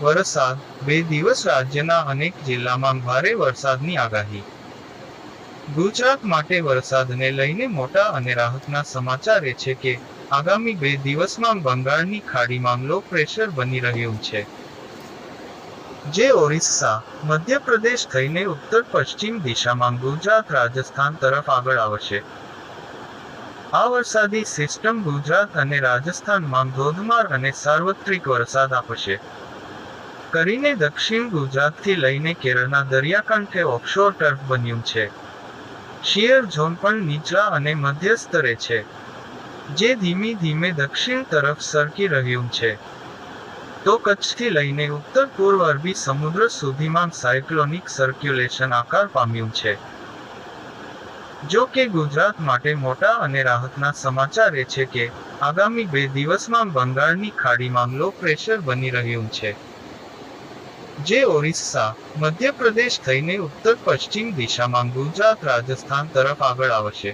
વરસાદ 2 દિવસ રાજ્યના અનેક જિલ્લામાં ભારે વરસાદની આગાહી. ગુજરાત માટે વરસાદને લઈને મોટા અને રાહતના સમાચાર એ છે કે આગામી 2 દિવસમાં બંગાળની ખાડીમાં લો પ્રેશર બની રહ્યું છે, જે ઓરિસ્સા, મધ્યપ્રદેશ થઈને ઉત્તર પશ્ચિમ દિશામાં ગુજરાત રાજસ્થાન તરફ આગળ આવશે. આ વરસાદી સિસ્ટમ ગુજરાત અને રાજસ્થાનમાં ધોધમાર અને સાર્વત્રિક વરસાદ આપશે. કરીને દક્ષિણ ગુજરાતથી લઈને કેરળના દરિયાકાંઠે ઓફશોર ટર્ફ બન્યું છે. શિયર ઝોન પણ નીચલા અને મધ્ય સ્તરે છે, જે ધીમે ધીમે દક્ષિણ તરફ સરકી રહ્યું છે. તો કચ્છથી લઈને ઉત્તર પૂર્વ અરબી સમુદ્ર સુધીમાં સાયક્લોનિક સર્ક્યુલેશન આકાર પામ્યું છે. જો કે ગુજરાત માટે મોટા અને રાહતના સમાચાર એ છે કે આગામી 2 દિવસમાં બંગાળની ખાડીમાં લો પ્રેશર બની રહ્યું છે, જે ઓરિસ્સા, મધ્યપ્રદેશ થઈને ઉત્તર પશ્ચિમ દિશામાં ગુજરાત રાજસ્થાન તરફ આગળ આવશે.